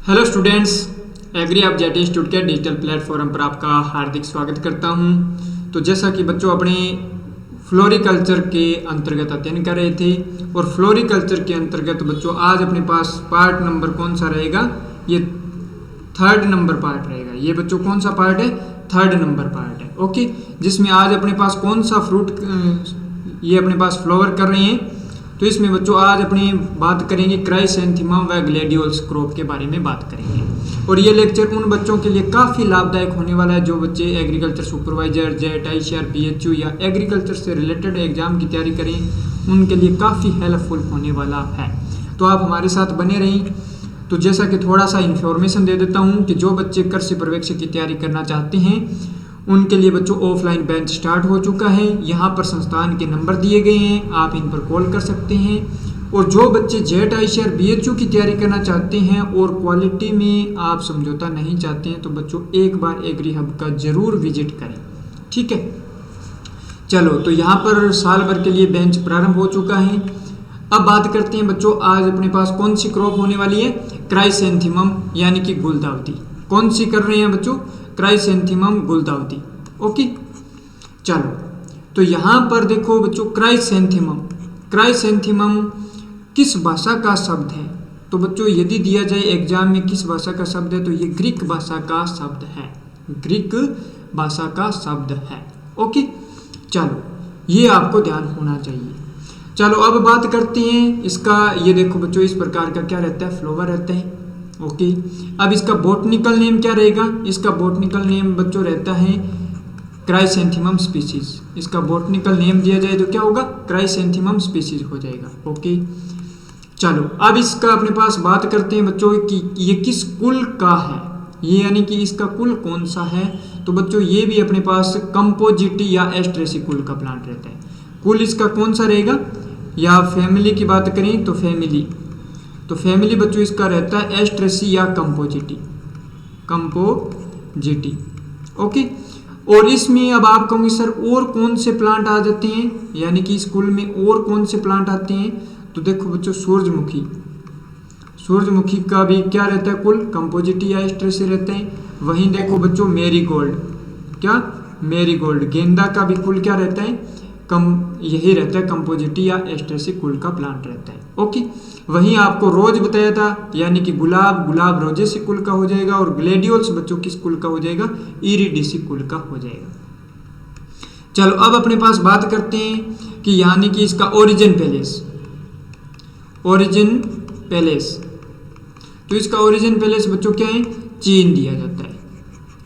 Hello students, agri object institute के digital platform पर आपका हार्दिक स्वागत करता हूं। तो जैसा कि बच्चों अपने फ्लोरिकल्चर के अंतर्गत अध्ययन कर रहे थे और फ्लोरिकल्चर के अंतर्गत बच्चों आज अपने पास पार्ट नंबर कौन सा रहेगा? ये थर्ड नंबर पार्ट रहेगा। ये बच्चों कौन सा पार्ट है? थर्ड नंबर पार्ट है। ओके, जिसमें आज अपने पास कौन सा फ्रूट ये अपने पास फ्लावर कर रहे हैं। तो इसमें बच्चों आज अपनी बात करेंगे क्राइसैंथेमम व ग्लेडियोल्स क्रॉप के बारे में बात करेंगे। और ये लेक्चर उन बच्चों के लिए काफ़ी लाभदायक होने वाला है जो बच्चे agriculture supervisor, jet, ICR, PHU या एग्रीकल्चर से रिलेटेड एग्जाम की तैयारी करें, उनके लिए काफ़ी हेल्पफुल होने वाला है। तो आप हमारे साथ बने रहें। तो जैसा कि थोड़ा सा इन्फॉर्मेशन दे देता हूँ कि जो बच्चे कृषि पर्यवेक्षक की तैयारी करना चाहते हैं उनके लिए बच्चों ऑफलाइन बैच स्टार्ट हो चुका है। यहाँ पर संस्थान के नंबर दिए गए हैं, आप इन पर कॉल कर सकते हैं। और जो बच्चे जेट, आईसीआर, बीएचयू की तैयारी करना चाहते हैं और क्वालिटी में आप समझौता नहीं चाहते हैं तो बच्चों एक बार एग्री हब का जरूर विजिट करें, ठीक है। चलो, तो यहाँ पर साल भर के लिए बेंच प्रारंभ हो चुका है। अब बात करते हैं बच्चों आज अपने पास कौन सी क्रॉप होने वाली है? क्राइसैंथेमम यानी कि गुलदाउदी। कौन सी कर रहे हैं बच्चों? क्राइसैंथेमम गुलदाउदी। ओके, चलो तो यहाँ पर देखो बच्चों क्राइसैंथेमम किस भाषा का शब्द है? तो बच्चों यदि दिया जाए एग्जाम में किस भाषा का शब्द है तो ये ग्रीक भाषा का शब्द है। ग्रीक भाषा का शब्द है। ओके, चलो ये आपको ध्यान होना चाहिए। चलो अब बात करते हैं इसका। ये देखो बच्चों इस प्रकार का क्या रहता है? फ्लावर रहता है। ओके, अब इसका बॉटनिकल नेम क्या रहेगा? इसका बॉटनिकल नेम बच्चों रहता है क्राइसैंथेमम स्पीसीज। इसका बॉटनिकल नेम दिया जाए तो क्या होगा? क्राइसैंथेमम स्पीसीज हो जाएगा। ओके, चलो अब इसका अपने पास बात करते हैं बच्चों कि ये किस कुल का है, ये यानी कि इसका कुल कौन सा है। तो बच्चों ये भी अपने पास कंपोजिटी या एस्ट्रेसी कुल का प्लांट रहता है। कुल इसका कौन सा रहेगा? या फैमिली की बात करें तो फैमिली बच्चों इसका रहता है एस्ट्रेसी या कंपोजिटी। ओके, और इसमें अब आप कहोगे सर और कौन से प्लांट आ जाते हैं, यानी कि इस कुल में और कौन से प्लांट आते हैं? तो देखो बच्चों सूरजमुखी का भी क्या रहता है? कुल कंपोजिटी या एस्ट्रेसी रहते हैं। वहीं देखो बच्चों मैरीगोल्ड गेंदा का भी कुल क्या रहता है? यही रहता है कंपोजिटी या एस्ट्रेसी कुल का प्लांट रहता है। ओके, वहीं आपको रोज बताया था यानी कि गुलाब रोजेसी कुल का हो जाएगा। और ग्लेडियोल्स बच्चों किस कुल का हो जाएगा? इरिडिसी कुल का हो जाएगा। चलो अब अपने पास बात करते हैं कि यानी कि इसका ओरिजिन पैलेस। तो इसका ओरिजिन पैलेस बच्चों क्या है? चीन दिया जाता है।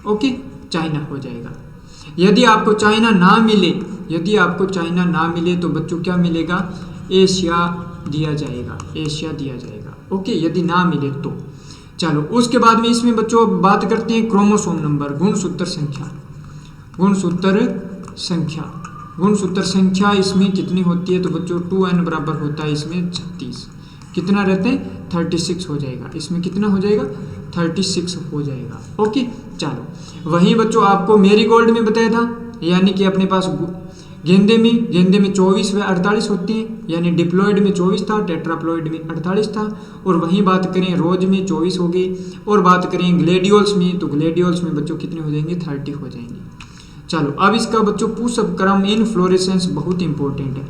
ओके, चाइना हो जाएगा। यदि आपको चाइना ना मिले तो बच्चों क्या मिलेगा? एशिया दिया जाएगा। ओके, यदि ना मिले तो। चलो उसके बाद में इसमें बच्चों बात करते हैं क्रोमोसोम नंबर, गुणसूत्र संख्या इसमें कितनी होती है? तो बच्चों 2n बराबर होता है इसमें 36। कितना रहते हैं? 36 हो जाएगा। इसमें कितना हो जाएगा? 36 हो जाएगा। ओके, चलो वहीं बच्चों आपको मेरीगोल्ड में बताया था यानी कि अपने पास गेंदे में 24 व 48 होती हैं, यानी डिप्लॉयड में 24 था, टेट्राप्लॉयड में 48 था। और वहीं बात करें रोज में 24 हो गई। और बात करें ग्लेडियोल्स में तो ग्लेडियोल्स में बच्चों कितने हो जाएंगे? 30 हो जाएंगे। चलो अब इसका बच्चों पुष्प क्रम इनफ्लोरेसेंस बहुत इंपॉर्टेंट है।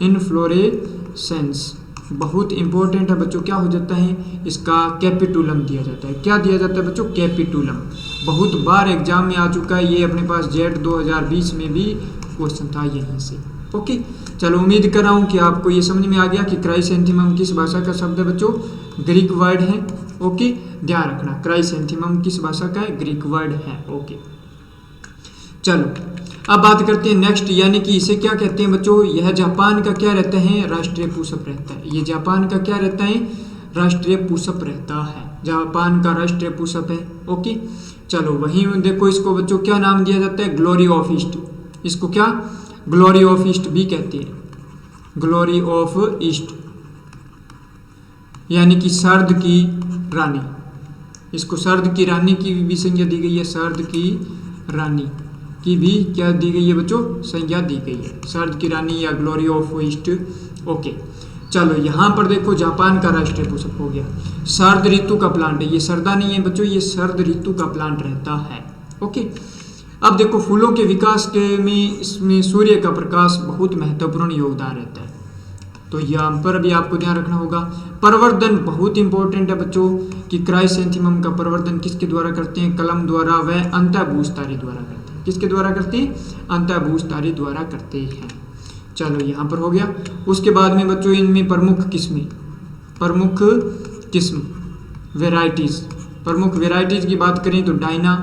इनफ्लोरेसेंस बहुत इंपॉर्टेंट है बच्चों। क्या हो जाता है? इसका कैपिटुलम दिया जाता है। क्या दिया जाता है बच्चों? कैपिटुलम। बहुत बार एग्जाम में आ चुका है ये। अपने पास जेट 2020 में भी क्वेश्चन था यहीं से। ओके, चलो उम्मीद कर रहा हूँ कि आपको ये समझ में आ गया कि क्राइसैंथेमम किस भाषा का शब्द है बच्चों? ग्रीक वर्ड है। ओके, ध्यान रखना क्राइसैंथेमम किस भाषा का है? ग्रीक वर्ड है। ओके, चलो अब बात करते हैं नेक्स्ट, यानी कि इसे क्या कहते हैं बच्चों? यह जापान का क्या रहता है? राष्ट्रीय पुष्प रहता है। ये जापान का क्या रहता है? राष्ट्रीय पुष्प रहता है। जापान का राष्ट्रीय पुष्प है। ओके, चलो वहीं देखो इसको बच्चों क्या नाम दिया जाता है? Glory of east. इसको क्या? ग्लोरी ऑफ ईस्ट भी कहते हैं। ग्लोरी ऑफ ईस्ट यानी कि सर्द की रानी। इसको सर्द की रानी की भी संज्ञा दी गई है। सर्द की रानी की भी क्या दी गई है बच्चों? संज्ञा दी गई है, सर्द की रानी या ग्लोरी ऑफ ईस्ट। ओके, चलो यहाँ पर देखो जापान का राष्ट्रीय पुष्प हो गया, शरद ऋतु का प्लांट है, ये सर्दा नहीं है बच्चों, ये शरद ऋतु का प्लांट रहता है। ओके, अब देखो फूलों के विकास के में इसमें सूर्य का प्रकाश बहुत महत्वपूर्ण योगदान रहता है, तो यहाँ पर भी आपको ध्यान रखना होगा। प्रवर्धन बहुत इंपॉर्टेंट है बच्चों कि क्राइसैंथेमम का प्रवर्धन किसके द्वारा करते हैं, कलम द्वारा व अंतःभूस्तारी द्वारा करते हैं। किसके द्वारा करते हैं, अंतःभूस्तारी द्वारा करते हैं। चलो यहाँ पर हो गया। उसके बाद में बच्चों इनमें प्रमुख किस्म वेराइटीज, प्रमुख वेराइटीज की बात करें तो डायना,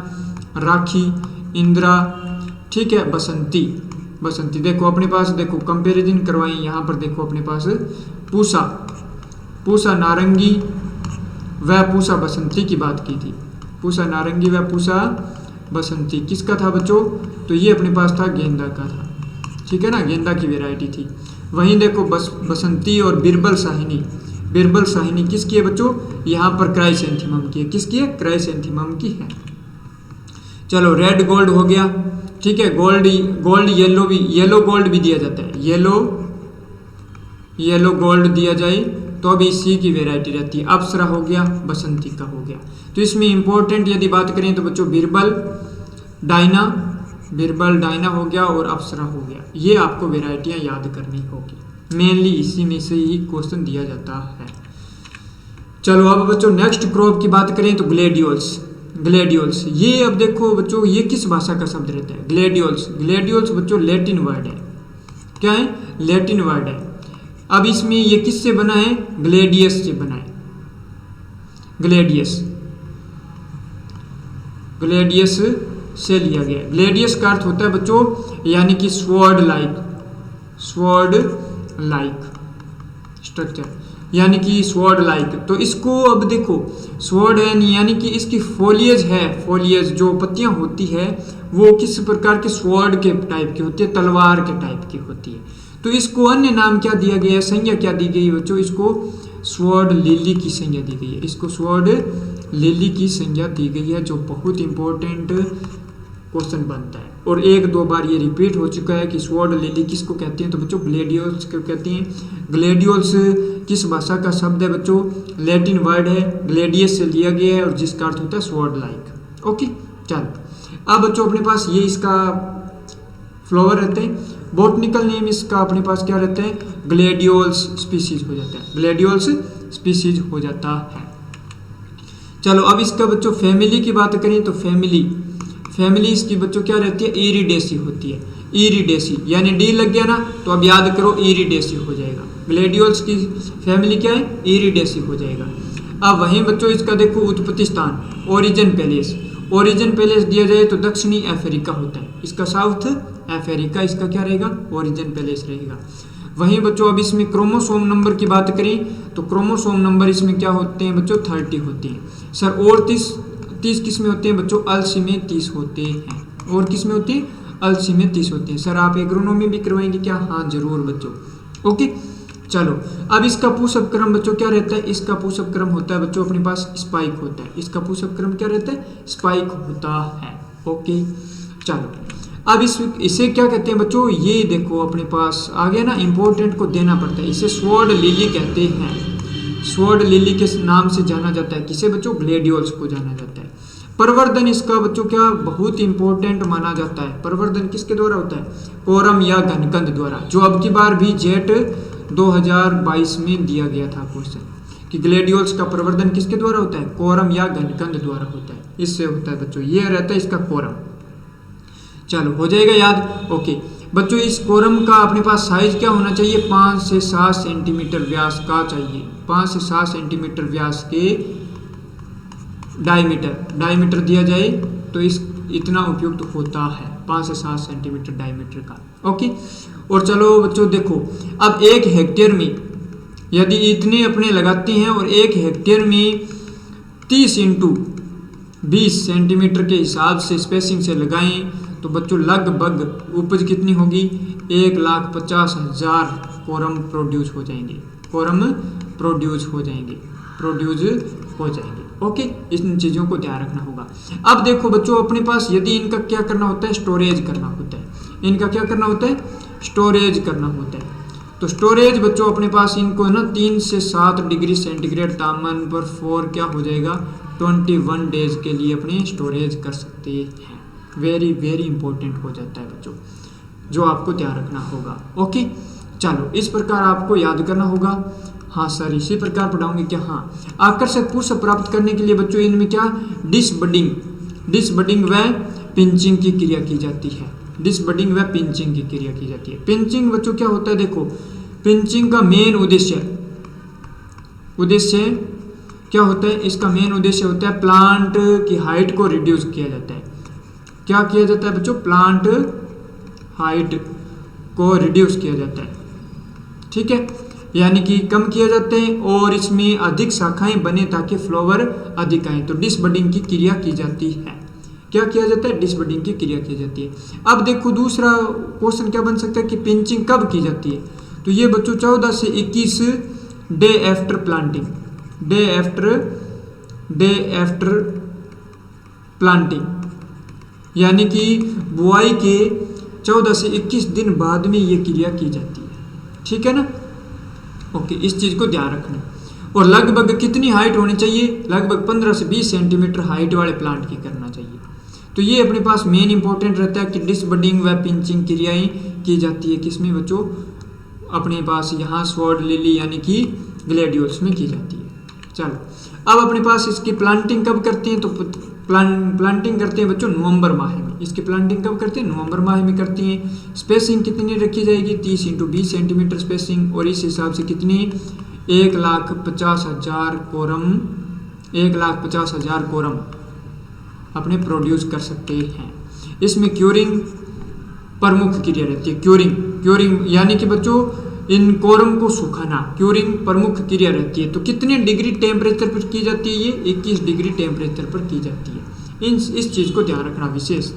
राखी, इंदिरा, ठीक है, बसंती देखो अपने पास, देखो कंपैरिजन करवाएं यहाँ पर, देखो अपने पास पूसा नारंगी व पूसा बसंती की बात की थी। पूसा नारंगी व पूसा बसंती किसका था बच्चों, तो ये अपने पास था गेंदा का था, ठीक है ना, गेंदा की वैरायटी थी। वहीं देखो बसंती और बिरबल शाहिनी किसकी है बच्चों, यहाँ पर क्राइसैंथेमम की है। किसकी है, क्राइसैंथेमम की है। चलो रेड गोल्ड हो गया, ठीक है, गोल्ड येलो गोल्ड भी दिया जाता है, येलो गोल्ड दिया जाए तो अभी इसी की वैरायटी रहती है। अप्सरा हो गया, बसंती का हो गया। तो इसमें इंपॉर्टेंट यदि बात करें तो बच्चों बिरबल डायना हो गया और अप्सरा हो गया, ये आपको वैरायटियां याद करनी होगी, मेनली इसी में से ही क्वेश्चन दिया जाता है। चलो अब बच्चों नेक्स्ट क्रॉप की बात करें तो ग्लेडियोल्स, ये अब देखो बच्चों ये किस भाषा का शब्द रहता है, ग्लेडियोल्स बच्चों लैटिन वर्ड है, क्या है, लैटिन वर्ड है। अब इसमें ये किससे बना है, ग्लेडियस से बना है, ग्लेडियस से लिया गया। ग्लेडियस का अर्थ होता है बच्चों यानी कि स्वॉर्ड लाइक स्ट्रक्चर, यानी कि स्वॉर्ड लाइक। तो इसको अब देखो स्वॉर्ड है यानी कि इसकी फोलियज जो पत्तियां होती है वो किस प्रकार के स्वॉर्ड के टाइप की होती है, तलवार के टाइप की होती है। तो इसको अन्य नाम क्या दिया गया है, संज्ञा क्या दी गई है बच्चों, इसको स्वॉर्ड लिली की संज्ञा दी गई है, इसको स्वॉर्ड लिली की संज्ञा दी गई है, जो बहुत इंपॉर्टेंट क्वेश्चन बनता है और एक दो बार ये रिपीट हो चुका है कि स्वॉर्ड लिली किसको कहते हैं, तो बच्चों ग्लेडियोल्स को कहते हैं। ग्लेडियोल्स किस भाषा का शब्द है बच्चों, लैटिन वर्ड है, ग्लेडियस से लिया गया है और जिसका अर्थ होता है स्वॉर्ड लाइक। ओके, चलो अब बच्चों अपने पास ये इसका फ्लावर रहते हैं, बॉटनिकल नेम इसका अपने पास क्या रहता है, ग्लेडियोल्स स्पीसीज हो जाता है, ग्लेडियोल्स स्पीसीज हो जाता है। चलो अब इसका बच्चों फैमिली की बात करें तो फैमिली इसकी बच्चों क्या रहती है, इरिडेसी होती है, इरिडेसी यानी डी लग गया ना तो अब याद करो इरिडेसी हो जाएगा। ग्लेडियोल्स की फैमिली क्या है, इरिडेसी हो जाएगा। अब वहीं बच्चों इसका देखो उत्पत्ति स्थान ओरिजिन पैलेस दिया जाए तो दक्षिणी अफ्रीका होता है, इसका साउथ अफ्रीका इसका क्या रहेगा, ओरिजिन पैलेस रहेगा। वहीं बच्चों अब इसमें क्रोमोसोम नंबर की बात करें तो क्रोमोसोम नंबर इसमें क्या होते हैं बच्चों, 30 होते हैं सर। और 30 किस में होते हैं बच्चों, अलसी में 30 होते हैं। और किस में होते हैं, अलसी में 30 होते हैं। सर आप एग्रोनॉमी भी करवाएंगे क्या, हाँ जरूर बच्चों। ओके, चलो अब इसका पुष्प क्रम बच्चों क्या रहता है, इसका पुष्प क्रम होता है बच्चों अपने पास स्पाइक होता है, इसका पुष्प क्रम क्या रहता है, स्पाइक होता है। ओके, चलो अब इसे क्या कहते हैं बच्चों, ये देखो अपने पास आ गया ना, इंपॉर्टेंट को देना पड़ता है। इसे स्वॉर्ड लिली कहते हैं, स्वॉर्ड लिली के नाम से जाना जाता है। किसे बच्चों, ग्लेडियोल्स को जाना जाता है। प्रवर्धन इसका बच्चों क्या बहुत इंपॉर्टेंट माना जाता है। प्रवर्धन किसके द्वारा होता है, कोरम या घनकंद द्वारा, जो अब की बार भी जेट 2022 में दिया गया था क्वेश्चन कि ग्लेडियोल्स का प्रवर्धन किसके द्वारा होता है, कोरम या घनकंद द्वारा होता है, इससे होता है बच्चों, ये रहता है इसका कोरम। चलो हो जाएगा याद। ओके बच्चों, इस कोरम का अपने पास साइज क्या होना चाहिए, 5 से 7 सेंटीमीटर व्यास का चाहिए, 5 से 7 सेंटीमीटर व्यास के डायमीटर दिया जाए तो इस इतना उपयुक्त होता है, 5 से 7 सेंटीमीटर डायमीटर का। ओके, और चलो बच्चों देखो अब 1 हेक्टेयर में यदि इतने अपने लगाते हैं और 1 हेक्टेयर में 30 × 20 सेंटीमीटर के हिसाब से स्पेसिंग से लगाएं तो बच्चों लगभग उपज कितनी होगी, 1,50,000 कोरम प्रोड्यूस हो जाएंगे, प्रोड्यूस हो जाएंगे। ओके, इन चीज़ों को ध्यान रखना होगा। अब देखो बच्चों अपने पास यदि इनका क्या करना होता है, स्टोरेज करना होता है। इनका क्या करना होता है, स्टोरेज करना होता है। तो स्टोरेज बच्चों अपने पास इनको है ना 3 से 7 डिग्री सेंटीग्रेड तापमान पर फॉर क्या हो जाएगा 21 डेज के लिए अपने स्टोरेज कर सकते हैं। वेरी वेरी इंपॉर्टेंट हो जाता है बच्चों, जो आपको ध्यान रखना होगा। ओके, चलो इस प्रकार आपको याद करना होगा। हाँ सर, इसी प्रकार पढ़ाऊंगे क्या? हाँ, आकर्षक पुष्प प्राप्त करने के लिए बच्चों इनमें क्या डिसबडिंग व पिंचिंग की क्रिया की जाती है। डिसबडिंग व पिंचिंग की क्रिया की जाती है। पिंचिंग बच्चों क्या होता है? देखो, पिंचिंग का मेन उद्देश्य क्या होता है? इसका मेन उद्देश्य होता है प्लांट की हाइट को रिड्यूस किया जाता है। क्या किया जाता है बच्चों? प्लांट हाइट को रिड्यूस किया जाता है, ठीक है, यानी कि कम किया जाते हैं और इसमें अधिक शाखाएं बने ताकि फ्लावर अधिक आए। तो डिसबडिंग की क्रिया की जाती है। क्या किया जाता है? डिसबडिंग की क्रिया की जाती है। अब देखो दूसरा क्वेश्चन क्या बन सकता है कि पिंचिंग कब की जाती है? तो ये बच्चों 14 से 21 day after planting, day after planting, यानी कि बुआई के 14 से 21 दिन बाद में ये क्रिया की जाती है, ठीक है ना। ओके, इस चीज़ को ध्यान रखना। और लगभग कितनी हाइट होनी चाहिए? लगभग 15 से 20 सेंटीमीटर हाइट वाले प्लांट की करना चाहिए। तो ये अपने पास मेन इंपॉर्टेंट रहता है कि डिसबडिंग व पिंचिंग क्रियाएं की जाती है किसमें बच्चों? अपने पास यहाँ स्वॉर्ड लिली यानी कि ग्लेडियोल्स में की जाती है। चलो, अब अपने पास इसकी प्लांटिंग कब करते हैं? तो प्लांटिंग करते हैं बच्चों नवंबर माह में। इसकी प्लांटिंग कब करते हैं? नवंबर माह में करती हैं। स्पेसिंग कितनी रखी जाएगी? 30 × 20 सेंटीमीटर स्पेसिंग, और इस हिसाब से कितनी 1,50,000 कोरम 1,50,000 कोरम अपने प्रोड्यूस कर सकते हैं। इसमें क्यूरिंग प्रमुख क्रिया रहती है। क्यूरिंग यानी कि बच्चों इन कोरम को सुखाना, क्यूरिंग प्रमुख क्रिया रहती है। तो कितने डिग्री टेम्परेचर पर की जाती है? ये 21 डिग्री टेम्परेचर पर की जाती है। इस चीज़ को ध्यान रखना विशेष।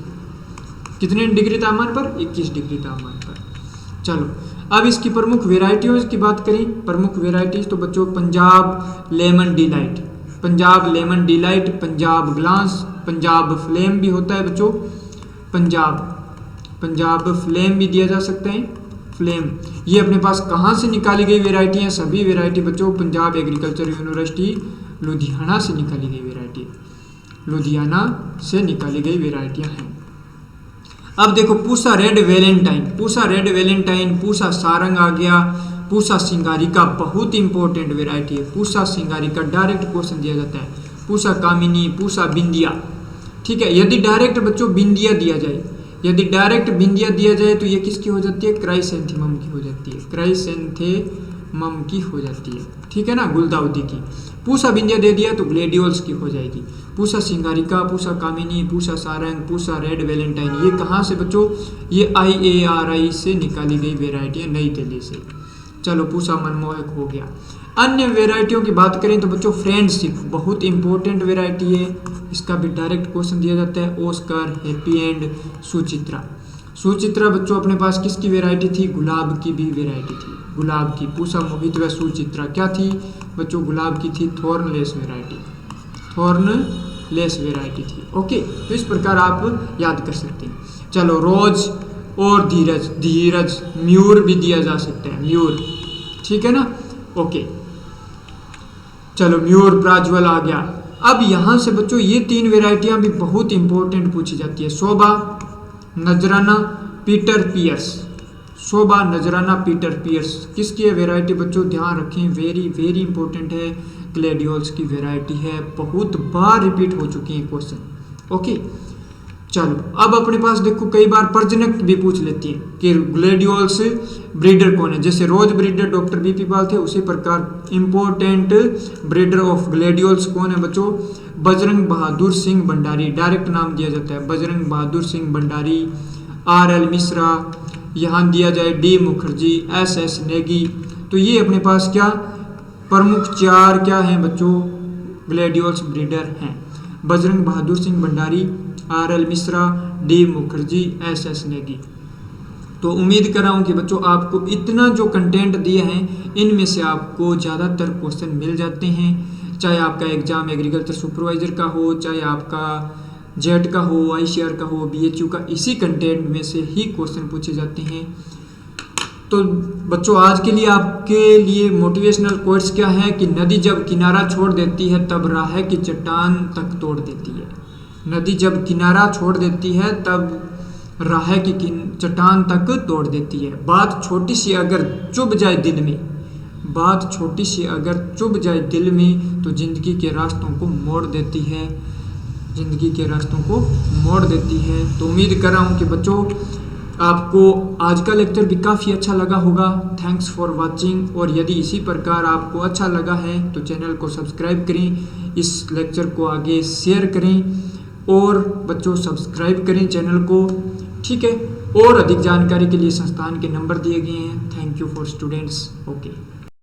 कितने डिग्री तापमान पर? 21 डिग्री तापमान पर। चलो, अब इसकी प्रमुख वेराइटियों की बात करें। प्रमुख वेराइटीज तो बच्चों Punjab lemon delight, Punjab glass, Punjab flame भी होता है बच्चों। पंजाब फ्लेम भी दिया जा सकता है। फ्लेम ये अपने पास कहाँ से निकाली गई वेराइटी है? सभी वेराइटी बच्चों पंजाब एग्रीकल्चर यूनिवर्सिटी लुधियाना से निकाली गई वेराइटी, लुधियाना से निकाली गई वेराइटियाँ हैं। अब देखो पूसा रेड वैलेंटाइन, पूसा सारंग आ गया, पूसा सिंगारिका बहुत इंपॉर्टेंट वेराइटी है। पूसा सिंगारिका डायरेक्ट क्वेश्चन दिया जाता है। पूसा कामिनी, पूसा बिंदिया, ठीक है। यदि डायरेक्ट बच्चों बिंदिया दिया जाए तो ये किसकी हो जाती है? क्राइसेंथेमम की हो जाती है, क्राइसेंथेमम की हो जाती है, ठीक है ना, गुलदाउदी की। पूसा बिंदिया दे दिया तो ग्लेडियोल्स की हो जाएगी। पूसा सिंगारिका, पूसा कामिनी, पूसा सारंग, पूसा रेड वैलेंटाइन, ये कहाँ से बच्चों? ये IARI से निकाली गई वेराइटी है, नई दिल्ली से। चलो, पूसा मनमोहक हो गया। अन्य वेराइटियों की बात करें तो बच्चों फ्रेंडशिप बहुत इंपॉर्टेंट वेराइटी है। इसका भी डायरेक्ट क्वेश्चन दिया जाता है। ऑस्कर, हैप्पी एंड, सुचित्रा बच्चों अपने पास किसकी वेराइटी थी? गुलाब की भी वेराइटी थी, गुलाब की। पूसा मोहित व सुचित्रा क्या थी बच्चों? गुलाब की थी। थॉर्नलेस वेराइटी थी। ओके, तो इस प्रकार आप याद कर सकते हैं। चलो, रोज और धीरज म्यूर भी दिया जा सकता है, म्यूर, ठीक है ना। ओके, चलो, म्यूर प्राज्वल आ गया। अब यहाँ से बच्चों ये 3 वेराइटियाँ भी बहुत इंपॉर्टेंट पूछी जाती है। शोभा, नजराना, पीटर पियर्स किसकी है वेराइटी बच्चों? ध्यान रखें, वेरी वेरी इंपॉर्टेंट है। ग्लेडियोल्स की वेराइटी है, बहुत बार रिपीट हो चुकी है क्वेश्चन। ओके, चलो, अब अपने पास देखो कई बार प्रजनक भी पूछ लेती है कि ग्लेडियोल्स ब्रीडर कौन है। जैसे रोज ब्रीडर डॉक्टर BP पाल थे, उसी प्रकार इंपॉर्टेंट ब्रीडर ऑफ ग्लेडियोल्स कौन है बच्चों? बजरंग बहादुर सिंह भंडारी, डायरेक्ट नाम दिया जाता है बजरंग बहादुर सिंह भंडारी। RL मिश्रा, यहाँ दिया जाए D मुखर्जी, SS नेगी। तो ये अपने पास क्या प्रमुख 4 क्या हैं बच्चों? ग्लेडियोल्स ब्रीडर हैं। Bajrang Bahadur Singh Bhandari, RL Mishra, D Mukherjee, SS Negi. तो उम्मीद कर रहा हूँ कि बच्चों आपको इतना जो कंटेंट दिए हैं इनमें से आपको ज़्यादातर क्वेश्चन मिल जाते हैं। चाहे आपका एग्जाम एग्रीकल्चर सुपरवाइजर का हो, चाहे आपका जेट का हो, ICR का हो, BHU का, इसी कंटेंट में से ही क्वेश्चन पूछे जाते हैं। तो बच्चों आज के लिए आपके लिए मोटिवेशनल कोट्स क्या है कि नदी जब किनारा छोड़ देती है तब राह की चट्टान तक तोड़ देती है। नदी जब किनारा छोड़ देती है तब राह की चट्टान तक तोड़ देती है। बात छोटी सी अगर चुभ जाए दिल में, बात छोटी सी अगर चुभ जाए दिल में तो ज़िंदगी के रास्तों को मोड़ देती है, ज़िंदगी के रास्तों को मोड़ देती है। तो उम्मीद कर रहा हूँ कि बच्चों आपको आज का लेक्चर भी काफ़ी अच्छा लगा होगा। Thanks for watching. और यदि इसी प्रकार आपको अच्छा लगा है तो चैनल को सब्सक्राइब करें, इस लेक्चर को आगे शेयर करें और बच्चों सब्सक्राइब करें चैनल को, ठीक है। और अधिक जानकारी के लिए संस्थान के नंबर दिए गए हैं। Thank you for students. Okay.